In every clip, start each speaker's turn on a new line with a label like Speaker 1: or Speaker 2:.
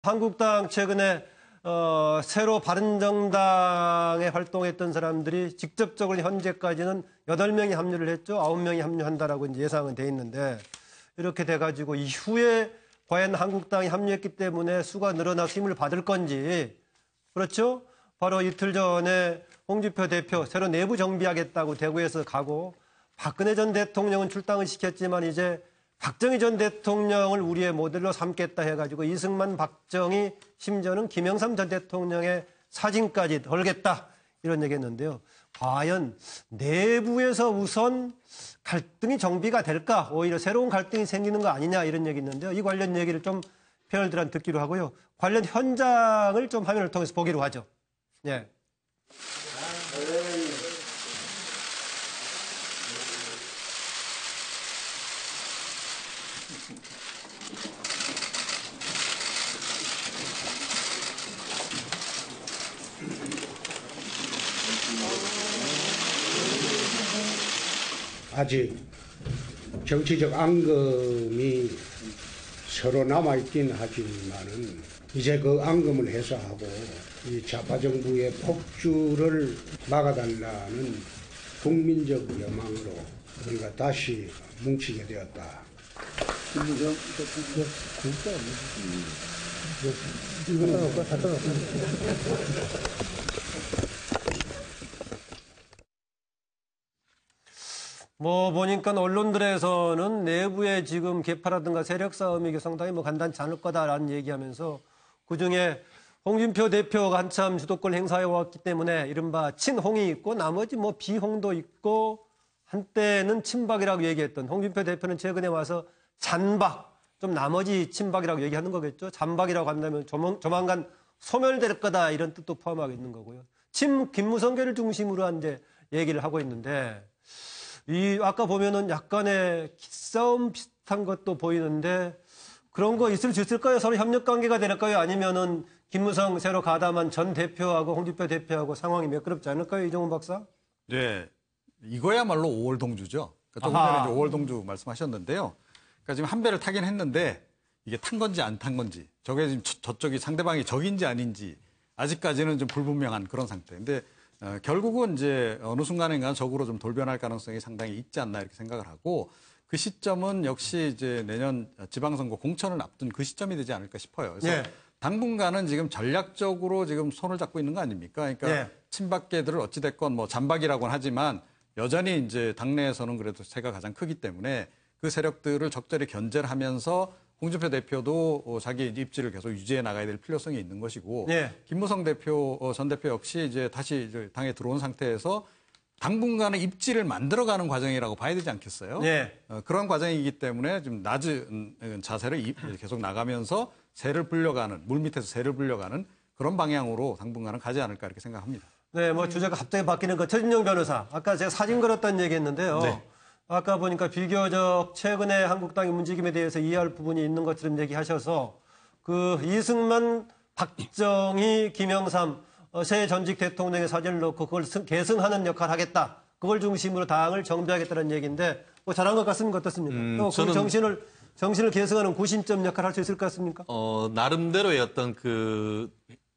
Speaker 1: 한국당 최근에 새로 바른정당에 활동했던 사람들이 직접적으로 현재까지는 8명이 합류를 했죠. 9명이 합류한다라고 이제 예상은 돼 있는데 이렇게 돼가지고 이후에 과연 한국당이 합류했기 때문에 수가 늘어나서 힘을 받을 건지 그렇죠? 바로 이틀 전에 홍준표 대표 새로 내부 정비하겠다고 대구에서 가고 박근혜 전 대통령은 출당을 시켰지만 이제 박정희 전 대통령을 우리의 모델로 삼겠다 해가지고 이승만, 박정희, 심지어는 김영삼 전 대통령의 사진까지 걸겠다 이런 얘기했는데요. 과연 내부에서 우선 갈등이 정비가 될까? 오히려 새로운 갈등이 생기는 거 아니냐 이런 얘기 있는데요. 이 관련 얘기를 좀 패널들한테 듣기로 하고요. 관련 현장을 좀 화면을 통해서 보기로 하죠. 예.
Speaker 2: 아직 정치적 앙금이 서로 남아있긴 하지만은 이제 그 앙금을 해소하고 이 좌파 정부의 폭주를 막아달라는 국민적 여망으로 우리가 다시 뭉치게 되었다.
Speaker 1: 뭐 보니까 언론들에서는 내부에 지금 개파라든가 세력 싸움이 상당히 뭐 간단치 않을 거다라는 얘기하면서 그중에 홍준표 대표가 한참 주도권 행사해 왔기 때문에 이른바 친홍이 있고 나머지 뭐 비홍도 있고 한때는 친박이라고 얘기했던 홍준표 대표는 최근에 와서 잔박, 좀 나머지 친박이라고 얘기하는 거겠죠. 잔박이라고 한다면 조만간 소멸될 거다 이런 뜻도 포함하고 있는 거고요. 김무성계를 중심으로 이제 얘기를 하고 있는데 아까 보면은 약간의 기싸움 비슷한 것도 보이는데 그런 거 있을 수 있을까요? 서로 협력 관계가 될까요? 아니면은 김무성 새로 가담한 전 대표하고 홍준표 대표하고 상황이 매끄럽지 않을까요? 이종훈 박사?
Speaker 3: 네. 이거야말로 5월 동주죠. 그러니까 조금 전에 이제 5월 동주 말씀하셨는데요. 그러니까 지금 한 배를 타긴 했는데 이게 탄 건지 안 탄 건지 저게 지금 저쪽이 상대방이 적인지 아닌지 아직까지는 좀 불분명한 그런 상태. 근데 결국은 이제 어느 순간인가 적으로 좀 돌변할 가능성이 상당히 있지 않나 이렇게 생각을 하고 그 시점은 역시 이제 내년 지방선거 공천을 앞둔 그 시점이 되지 않을까 싶어요. 그래서
Speaker 1: 예.
Speaker 3: 당분간은 지금 전략적으로 지금 손을 잡고 있는 거 아닙니까? 그러니까
Speaker 1: 예.
Speaker 3: 친박계들을 어찌됐건 뭐 잔박이라고는 하지만 여전히 이제 당내에서는 그래도 세가 가장 크기 때문에 그 세력들을 적절히 견제를 하면서 홍준표 대표도 자기 입지를 계속 유지해 나가야 될 필요성이 있는 것이고
Speaker 1: 예.
Speaker 3: 김무성 전 대표 역시 이제 다시 이제 당에 들어온 상태에서 당분간은 입지를 만들어가는 과정이라고 봐야 되지 않겠어요?
Speaker 1: 예.
Speaker 3: 그런 과정이기 때문에 좀 낮은 자세를 계속 나가면서 새를 불려가는 물밑에서 새를 불려가는 그런 방향으로 당분간은 가지 않을까 이렇게 생각합니다.
Speaker 1: 네, 뭐 주제가 갑자기 바뀌는 거 최진영 변호사 아까 제가 사진 걸었다는 얘기했는데요.
Speaker 3: 네.
Speaker 1: 아까 보니까 비교적 최근에 한국당의 움직임에 대해서 이해할 부분이 있는 것처럼 얘기하셔서 그 이승만, 박정희, 김영삼 새 전직 대통령의 사진을 놓고 그걸 계승하는 역할을 하겠다. 그걸 중심으로 당을 정비하겠다는 얘기인데 뭐 잘한 것 같습니까? 어떻습니까? 그 정신을 계승하는 구심점 역할을 할 수 있을 것 같습니까?
Speaker 4: 나름대로의 어떤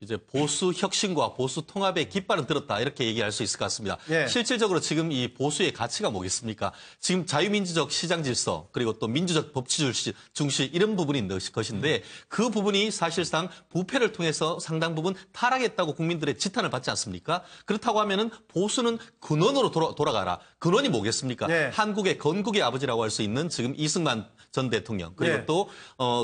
Speaker 4: 이제 보수 혁신과 보수 통합의 깃발은 들었다 이렇게 얘기할 수 있을 것 같습니다.
Speaker 1: 예.
Speaker 4: 실질적으로 지금 이 보수의 가치가 뭐겠습니까? 지금 자유민주적 시장 질서 그리고 또 민주적 법치 중시 이런 부분이 있는 것인데 그 부분이 사실상 부패를 통해서 상당 부분 타락했다고 국민들의 지탄을 받지 않습니까? 그렇다고 하면은 보수는 근원으로 돌아가라. 근원이 뭐겠습니까?
Speaker 1: 네.
Speaker 4: 한국의 건국의 아버지라고 할 수 있는 지금 이승만 전 대통령 그리고
Speaker 1: 네.
Speaker 4: 또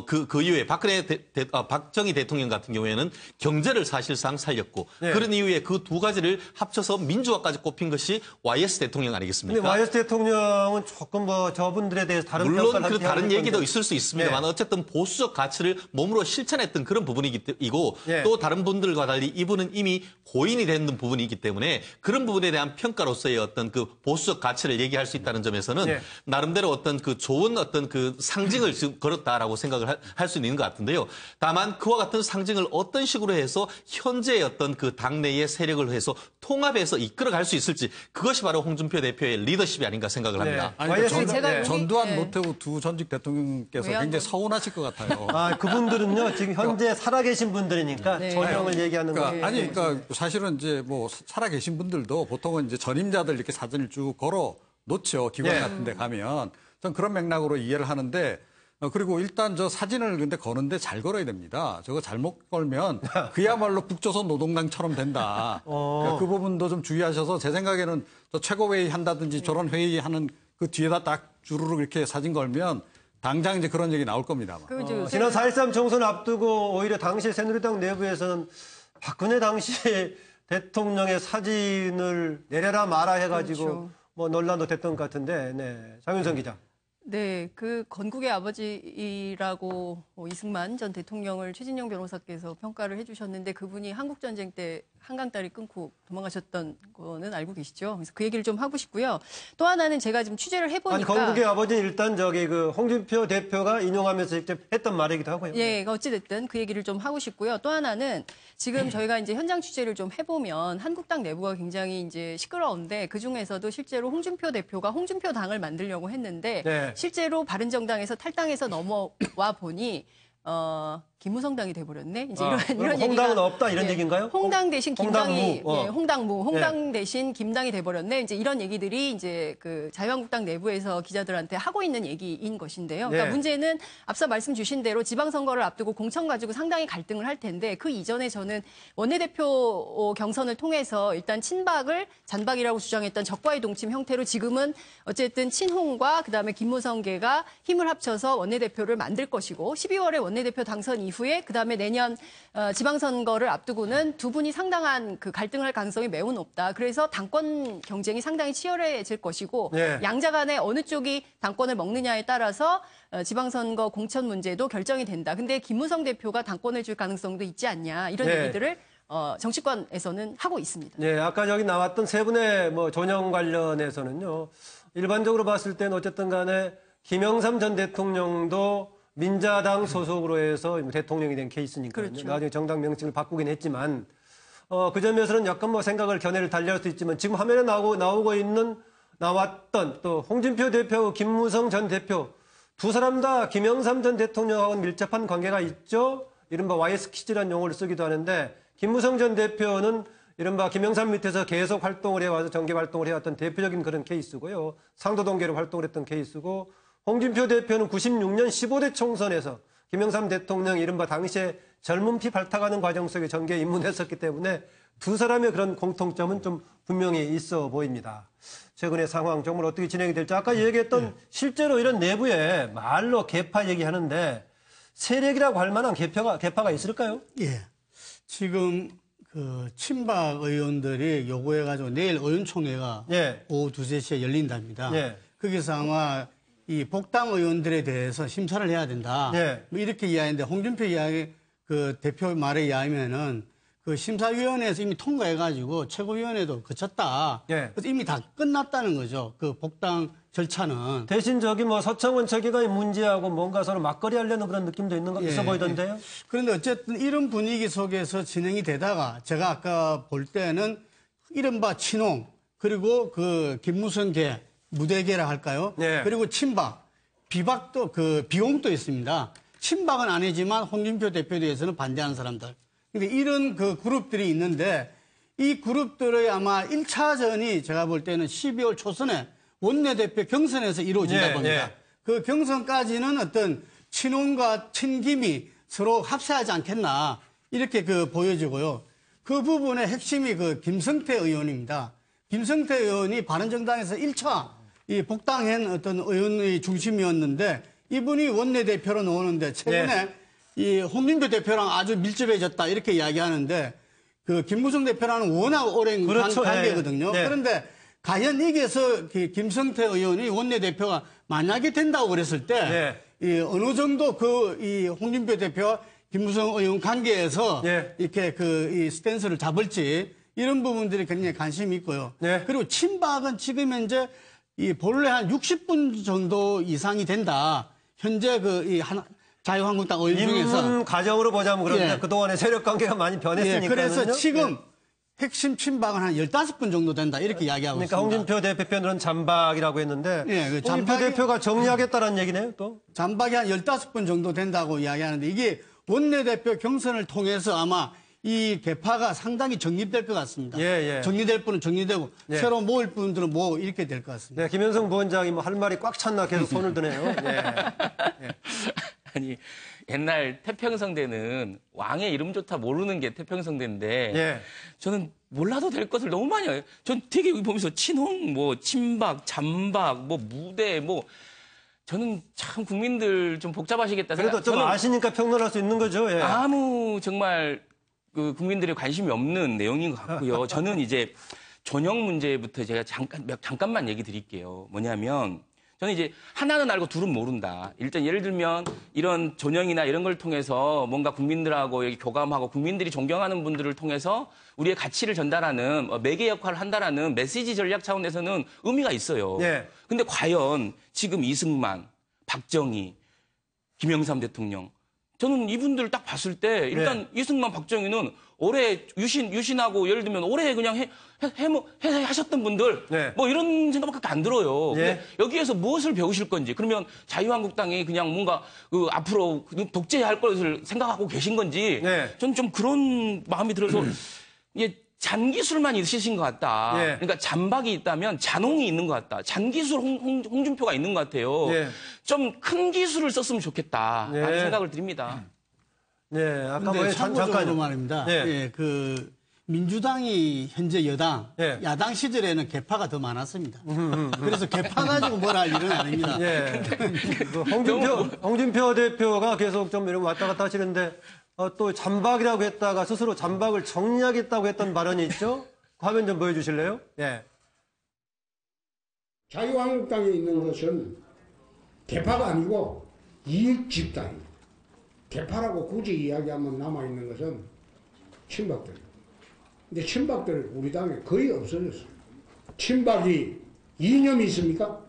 Speaker 4: 그 이후에 박정희 대통령 같은 경우에는 경제를 사실상 살렸고
Speaker 1: 네.
Speaker 4: 그런 이후에 그 두 가지를 합쳐서 민주화까지 꼽힌 것이 YS 대통령 아니겠습니까?
Speaker 1: 근데 YS 대통령은 조금 뭐 저분들에 대해서 다른
Speaker 4: 물론
Speaker 1: 평가를
Speaker 4: 그 다른 얘기도 있을 수 있습니다만
Speaker 1: 네.
Speaker 4: 어쨌든 보수적 가치를 몸으로 실천했던 그런 부분이고
Speaker 1: 네.
Speaker 4: 또 다른 분들과 달리 이분은 이미 고인이 된 부분이기 때문에 그런 부분에 대한 평가로서의 어떤 그 보수적 보수적 가치를 얘기할 수 있다는 점에서는
Speaker 1: 네.
Speaker 4: 나름대로 어떤 그 좋은 어떤 그 상징을 지금 걸었다라고 생각을 할 수 있는 것 같은데요. 다만 그와 같은 상징을 어떤 식으로 해서 현재의 어떤 그 당내의 세력을 해서 통합해서 이끌어갈 수 있을지 그것이 바로 홍준표 대표의 리더십이 아닌가 생각을 합니다.
Speaker 3: 아니, 그러니까
Speaker 1: YS
Speaker 5: 제가
Speaker 1: 네.
Speaker 3: 전두환,
Speaker 5: 네.
Speaker 3: 노태우 두 전직 대통령께서
Speaker 5: 왜
Speaker 3: 굉장히
Speaker 5: 한
Speaker 3: 서운하실 것 같아요.
Speaker 1: 아, 그분들은요, 지금 현재 살아계신 분들이니까
Speaker 5: 네.
Speaker 1: 전형을 얘기하는
Speaker 3: 그러니까,
Speaker 1: 거예요.
Speaker 3: 아니, 그러니까 사실은 이제 뭐 살아계신 분들도 보통은 이제 전임자들 이렇게 사진을 쭉 걸어 놓죠. 기관
Speaker 1: 네.
Speaker 3: 같은 데 가면. 전 그런 맥락으로 이해를 하는데, 그리고 일단 저 사진을 근데 거는데 잘 걸어야 됩니다. 저거 잘못 걸면 그야말로 북조선 노동당처럼 된다. 그러니까 그 부분도 좀 주의하셔서 제 생각에는 저 최고회의 한다든지 저런 회의하는 그 뒤에다 딱 주르륵 이렇게 사진 걸면 당장 이제 그런 얘기 나올 겁니다. 아마.
Speaker 5: 그 이제
Speaker 1: 지난 4.13 총선 앞두고 오히려 당시 새누리당 내부에서는 박근혜 당시 대통령의 사진을 내려라 마라 해가지고
Speaker 5: 그렇죠.
Speaker 1: 뭐 논란도 됐던 것 같은데, 네. 장윤선 기자.
Speaker 5: 네, 그 건국의 아버지라고 이승만 전 대통령을 최진영 변호사께서 평가를 해주셨는데 그분이 한국전쟁 때 한강다리 끊고 도망가셨던 거는 알고 계시죠? 그래서 그 얘기를 좀 하고 싶고요. 또 하나는 제가 지금 취재를
Speaker 1: 아니,
Speaker 5: 해보니까
Speaker 1: 건국의 아버지는 일단 저기 그 홍준표 대표가 인용하면서 직접 했던 말이기도 하고요.
Speaker 5: 예, 어찌됐든 그 얘기를 좀 하고 싶고요. 또 하나는 지금 저희가 이제 현장 취재를 좀 해보면 한국당 내부가 굉장히 이제 시끄러운데 그 중에서도 실제로 홍준표 대표가 홍준표 당을 만들려고 했는데
Speaker 1: 네.
Speaker 5: 실제로 바른정당에서 탈당해서 넘어와 보니 김무성 당이 돼버렸네. 이제 이런
Speaker 1: 홍당은
Speaker 5: 얘기가
Speaker 1: 없다 이런
Speaker 5: 예,
Speaker 1: 얘기인가요?
Speaker 5: 홍당 대신 김당이
Speaker 1: 홍당무,
Speaker 5: 홍당 대신 김당이 돼버렸네. 이제 이런 얘기들이 이제 그 자유한국당 내부에서 기자들한테 하고 있는 얘기인 것인데요. 그러니까
Speaker 1: 네.
Speaker 5: 문제는 앞서 말씀 주신 대로 지방선거를 앞두고 공천 가지고 상당히 갈등을 할 텐데 그 이전에 저는 원내대표 경선을 통해서 일단 친박을 잔박이라고 주장했던 적과의 동침 형태로 지금은 어쨌든 친홍과 그다음에 김무성계가 힘을 합쳐서 원내대표를 만들 것이고 12월에 원내대표 당선 이후에 그다음에 내년 지방선거를 앞두고는 두 분이 상당한 그 갈등할 가능성이 매우 높다. 그래서 당권 경쟁이 상당히 치열해질 것이고
Speaker 1: 네.
Speaker 5: 양자 간에 어느 쪽이 당권을 먹느냐에 따라서 지방선거 공천 문제도 결정이 된다. 근데 김무성 대표가 당권을 줄 가능성도 있지 않냐. 이런
Speaker 1: 네.
Speaker 5: 얘기들을 정치권에서는 하고 있습니다.
Speaker 1: 네, 아까 여기 나왔던 세 분의 뭐 전형 관련해서는요. 일반적으로 봤을 때는 어쨌든 간에 김영삼 전 대통령도 민자당 소속으로 해서 대통령이 된 케이스니까요.
Speaker 5: 그렇죠.
Speaker 1: 나중에 정당 명칭을 바꾸긴 했지만 그 점에서는 약간 뭐 생각을 견해를 달리할 수 있지만 지금 화면에 나왔던 또 홍준표 대표, 김무성 전 대표 두 사람 다 김영삼 전 대통령하고는 밀접한 관계가 있죠. 이른바 YS 퀴즈라는 용어를 쓰기도 하는데 김무성 전 대표는 이른바 김영삼 밑에서 계속 활동을 해와서 정계 활동을 해왔던 대표적인 그런 케이스고요. 상도 동계로 활동을 했던 케이스고 홍준표 대표는 96년 15대 총선에서 김영삼 대통령 이른바 당시에 젊은 피 발탁하는 과정 속에 정계에 입문했었기 때문에 두 사람의 그런 공통점은 좀 분명히 있어 보입니다. 최근의 상황 정말 어떻게 진행이 될지 아까 얘기했던 실제로 이런 내부에 말로 개파 얘기하는데 세력이라고 할 만한 개파가 있을까요?
Speaker 6: 예. 지금 그 친박 의원들이 요구해가지고 내일 의원총회가
Speaker 1: 예.
Speaker 6: 오후 2, 3시에 열린답니다.
Speaker 1: 예.
Speaker 6: 거기서 아마 이 복당 의원들에 대해서 심사를 해야 된다.
Speaker 1: 예.
Speaker 6: 뭐 이렇게 이야기했는데 홍준표 이야기 그 대표 말에 의하면은 그 심사위원회에서 이미 통과해가지고 최고위원회도 거쳤다.
Speaker 1: 예.
Speaker 6: 그래서 이미 다 끝났다는 거죠. 그 복당 절차는.
Speaker 1: 대신 저기 뭐 서청원 처기가 문제하고 뭔가 서로 막걸리 하려는 그런 느낌도 있어 보이던데요.
Speaker 6: 그런데 어쨌든 이런 분위기 속에서 진행이 되다가 제가 아까 볼 때는 이른바 친홍 그리고 그 김무성계 무대계라 할까요?
Speaker 1: 네.
Speaker 6: 그리고 친박, 비박도 그 비홍도 있습니다. 친박은 아니지만 홍준표 대표에 대해서는 반대하는 사람들. 그러니까 이런 그 그룹들이 있는데 이 그룹들의 아마 1차전이 제가 볼 때는 12월 초선에 원내대표 경선에서 이루어진다고
Speaker 1: 네,
Speaker 6: 봅니다.
Speaker 1: 네.
Speaker 6: 그 경선까지는 어떤 친홍과 친김이 서로 합세하지 않겠나 이렇게 그 보여지고요. 그 부분의 핵심이 그 김성태 의원입니다. 김성태 의원이 바른정당에서 1차 이 복당한 어떤 의원의 중심이었는데 이분이 원내대표로 나오는데 최근에
Speaker 1: 네.
Speaker 6: 이 홍준표 대표랑 아주 밀접해졌다 이렇게 이야기하는데 그 김무성 대표랑은 워낙 오랜
Speaker 1: 그렇죠.
Speaker 6: 관계거든요.
Speaker 1: 네.
Speaker 6: 그런데 과연 여기에서 김성태 의원이 원내대표가 만약에 된다고 그랬을 때 이 어느 정도 그 이 홍준표 대표와 김무성 의원 관계에서
Speaker 1: 네.
Speaker 6: 이렇게 그 이 스탠스를 잡을지 이런 부분들이 굉장히 관심이 있고요.
Speaker 1: 네.
Speaker 6: 그리고 친박은 지금 현재 이 본래 한 60분 정도 이상이 된다. 현재 자유한국당 의원 중에서.
Speaker 1: 입문 과정으로 보자면 그런데
Speaker 6: 예.
Speaker 1: 그동안의 세력 관계가 많이
Speaker 6: 예,
Speaker 1: 변했으니까.
Speaker 6: 그래서 지금 핵심 친박은 한 15분 정도 된다. 이렇게 이야기하고
Speaker 1: 그러니까
Speaker 6: 있습니다.
Speaker 1: 홍준표 대표 편은 잔박이라고 했는데
Speaker 6: 예, 그
Speaker 1: 홍준표
Speaker 6: 잔박이-
Speaker 1: 대표가 정리하겠다는 얘기네요, 또.
Speaker 6: 잔박이 한 15분 정도 된다고 이야기하는데 이게 원내대표 경선을 통해서 아마 이 개파가 상당히 정립될 것 같습니다.
Speaker 1: 예, 예.
Speaker 6: 정리될 분은 정리되고
Speaker 1: 예.
Speaker 6: 새로 모일 분들은 뭐 이렇게 될 것 같습니다.
Speaker 1: 네, 김현성 부원장이 뭐 할 말이 꽉 찼나 계속 손을 드네요. 예.
Speaker 7: 아니 옛날 태평성대는 왕의 이름조차 모르는 게 태평성대인데
Speaker 1: 예.
Speaker 7: 저는 몰라도 될 것을 너무 많이 해요. 전 되게 여기 보면서 친홍, 뭐 친박, 잔박, 뭐 무대, 뭐 저는 참 국민들 좀 복잡하시겠다 생각.
Speaker 1: 그래도 좀
Speaker 7: 저는
Speaker 1: 아시니까 평론할 수 있는 거죠. 예.
Speaker 7: 아무 정말 그 국민들의 관심이 없는 내용인 것 같고요. 저는 이제 전형 문제부터 제가 잠깐만 얘기 드릴게요. 뭐냐면 저는 이제 하나는 알고 둘은 모른다. 일단 예를 들면 이런 전형이나 이런 걸 통해서 뭔가 국민들하고 여기 교감하고 국민들이 존경하는 분들을 통해서 우리의 가치를 전달하는 매개 역할을 한다라는 메시지 전략 차원에서는 의미가 있어요.
Speaker 1: 예.
Speaker 7: 근데 과연 지금 이승만, 박정희, 김영삼 대통령 저는 이분들 딱 봤을 때 일단 이승만, 박정희는 올해 유신하고 예를 들면 올해 그냥 하셨던 분들
Speaker 1: 네.
Speaker 7: 뭐 이런 생각밖에 안 들어요.
Speaker 1: 예.
Speaker 7: 근데 여기에서 무엇을 배우실 건지 그러면 자유한국당이 그냥 뭔가 앞으로 독재할 것을 생각하고 계신 건지
Speaker 1: 네.
Speaker 7: 저는 좀 그런 마음이 들어서 이게 잔기술만 있으신 것 같다.
Speaker 1: 예.
Speaker 7: 그러니까 잔박이 있다면 잔홍이 있는 것 같다. 잔기술 홍준표가 있는 것 같아요.
Speaker 1: 예.
Speaker 7: 좀 큰 기술을 썼으면 좋겠다.
Speaker 1: 예.
Speaker 7: 라는 생각을 드립니다.
Speaker 1: 네, 아까
Speaker 6: 근데
Speaker 1: 뭐
Speaker 6: 참고적으로 말입니다.
Speaker 1: 예.
Speaker 6: 예, 그 민주당이 현재 여당,
Speaker 1: 예.
Speaker 6: 야당 시절에는 개파가 더 많았습니다. 그래서 개파 가지고 뭘 할 일은 아닙니다.
Speaker 1: 예. 그 홍준표 대표가 계속 좀 이런 왔다 갔다 하시는데 또 잔박이라고 했다가 스스로 잔박을 정리하겠다고 했던 발언이 있죠? 그 화면 좀 보여주실래요? 예.
Speaker 2: 자유한국당에 있는 것은 개파가 아니고 이익집단입니다. 개파라고 굳이 이야기하면 남아있는 것은 친박들. 근데 친박들 우리 당에 거의 없어졌어요. 친박이 이념이 있습니까?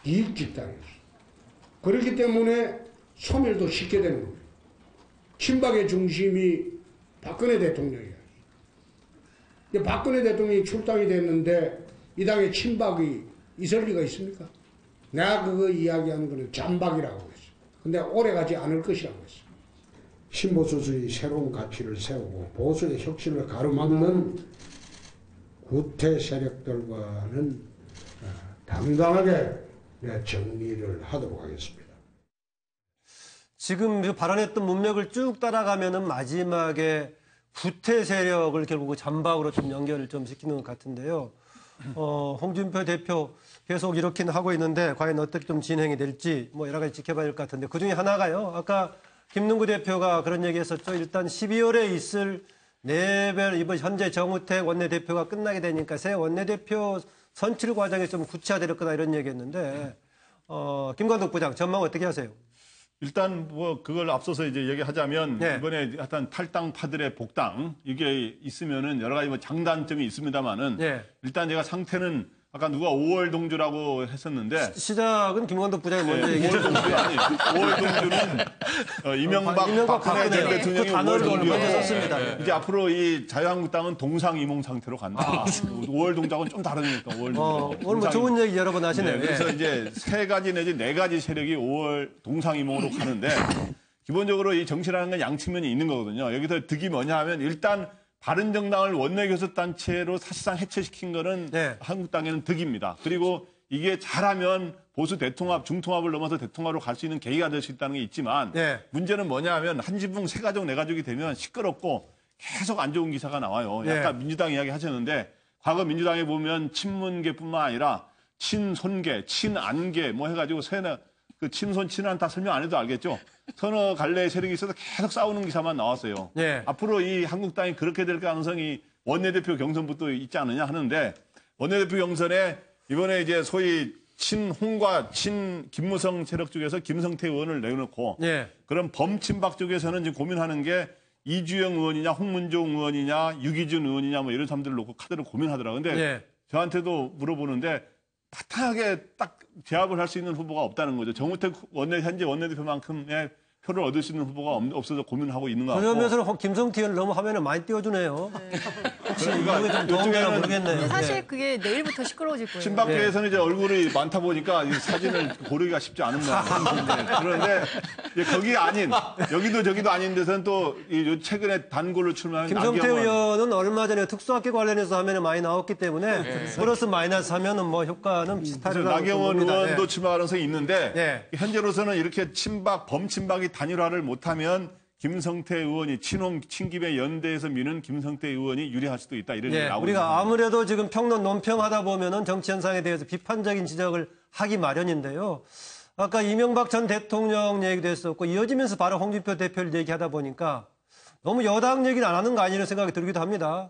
Speaker 2: 이익집단이었어요. 그렇기 때문에 소멸도 쉽게 되는 겁니다. 친박의 중심이 박근혜 대통령이에요. 근데 박근혜 대통령이 출당이 됐는데 이 당에 친박이 있을 리가 있습니까? 내가 그거 이야기하는 거는 잔박이라고 했어. 근데 오래가지 않을 것이라고 했어. 신보수주의 새로운 가치를 세우고 보수의 혁신을 가로막는 구태 세력들과는 당당하게 정리를 하도록 하겠습니다.
Speaker 1: 지금 발언했던 문맥을 쭉 따라가면은 마지막에 구태 세력을 결국 잔박으로 좀 연결을 좀 시키는 것 같은데요. 홍준표 대표 계속 이렇게는 하고 있는데 과연 어떻게 좀 진행이 될지 뭐 여러 가지 지켜봐야 될 것 같은데 그 중에 하나가요. 아까 김능구 대표가 그런 얘기 했었죠. 일단 12월에 있을 내별 이번 현재 정우택 원내대표가 끝나게 되니까 새 원내대표 선출 과정이 좀 구체화될 거다 이런 얘기 했는데 김관덕 부장 전망 어떻게 하세요?
Speaker 8: 일단 뭐 그걸 앞서서 이제 얘기하자면
Speaker 1: 네.
Speaker 8: 이번에 하여튼 탈당파들의 복당 이게 있으면은 여러 가지 뭐 장단점이 있습니다만은
Speaker 1: 네.
Speaker 8: 일단 제가 상태는 아까 누가 5월 동주라고 했었는데
Speaker 1: 시작은 김관덕 부장이 먼저
Speaker 8: 5월
Speaker 1: 얘기했죠.
Speaker 8: 동주가 아니 5월 동주는 이명박 박근혜 전 대통령이
Speaker 1: 그 단어를
Speaker 8: 5월
Speaker 1: 먼저
Speaker 8: 동주였고
Speaker 1: 썼습니다.
Speaker 8: 이제 앞으로 이 자유한국당은 동상이몽 상태로 간다. 5월 동주하고는 좀 다르니까 5월 동주.
Speaker 1: 오늘 뭐 좋은 얘기 여러 번 하시네요.
Speaker 8: 네, 그래서
Speaker 1: 예.
Speaker 8: 이제 3가지 내지 4가지 세력이 5월 동상이몽으로 가는데 기본적으로 이 정치라는 건 양측면이 있는 거거든요. 여기서 득이 뭐냐 하면 일단 바른정당을 원내교섭단체로 사실상 해체시킨 거는
Speaker 1: 네.
Speaker 8: 한국당에는 득입니다. 그리고 이게 잘하면 보수 대통합, 중통합을 넘어서 대통합으로 갈 수 있는 계기가 될 수 있다는 게 있지만
Speaker 1: 네.
Speaker 8: 문제는 뭐냐 하면 한 지붕 세 가족 네 가족이 되면 시끄럽고 계속 안 좋은 기사가 나와요. 약간 민주당 이야기 하셨는데 과거 민주당에 보면 친문계뿐만 아니라 친손계, 친안계 뭐 해가지고 그 친손, 친안 다 설명 안 해도 알겠죠. 서너 갈래의 세력이 있어서 계속 싸우는 기사만 나왔어요.
Speaker 1: 네.
Speaker 8: 앞으로 이 한국당이 그렇게 될 가능성이 원내대표 경선부터 있지 않느냐 하는데 원내대표 경선에 이번에 이제 소위 친홍과 친김무성 세력 쪽에서 김성태 의원을 내놓고
Speaker 1: 네.
Speaker 8: 그런 범친박 쪽에서는 지금 고민하는 게 이주영 의원이냐, 홍문종 의원이냐, 유기준 의원이냐 뭐 이런 사람들을 놓고 카드를 고민하더라고요. 근데
Speaker 1: 예.
Speaker 8: 저한테도 물어보는데 타당하게 딱 제압을 할 수 있는 후보가 없다는 거죠. 정우택 현재 원내대표만큼의 표를 얻을 수 있는 후보가 없어서 고민하고 있는 것 같고.
Speaker 1: 그러면서 김성태 의원 너무 화면에 많이 띄워주네요. 혹시
Speaker 8: 그러니까
Speaker 1: 이게 좀 도움되나
Speaker 8: 이쪽에는
Speaker 1: 모르겠네요.
Speaker 5: 근데 사실
Speaker 1: 네.
Speaker 5: 그게 내일부터 시끄러워질 거예요.
Speaker 8: 친박계에서는 이제 얼굴이 많다 보니까 이 사진을 고르기가 쉽지 않은 모양인데 그런데 이제 거기 아닌 여기도 저기도 아닌 데서는 또 최근에 단골로 출마한
Speaker 1: 김성태
Speaker 8: 나경원
Speaker 1: 의원은 얼마 전에 특수학교 관련해서 화면에 많이 나왔기 때문에 플러스 마이너스 하면은 뭐 효과는 비슷하리라고
Speaker 8: 나경원
Speaker 1: 봅니다.
Speaker 8: 의원도
Speaker 1: 네.
Speaker 8: 출마 가능성이 있는데
Speaker 1: 네.
Speaker 8: 현재로서는 이렇게 범친박이 단일화를 못하면 김성태 의원이 친김의 연대에서 미는 김성태 의원이 유리할 수도 있다 이런 얘기가
Speaker 1: 예,
Speaker 8: 나오고
Speaker 1: 우리가
Speaker 8: 있습니다.
Speaker 1: 아무래도 지금 평론 논평하다 보면은 정치 현상에 대해서 비판적인 지적을 하기 마련인데요. 아까 이명박 전 대통령 얘기도 했었고 이어지면서 바로 홍준표 대표를 얘기하다 보니까 너무 여당 얘기는 안 하는 거 아니냐는 생각이 들기도 합니다.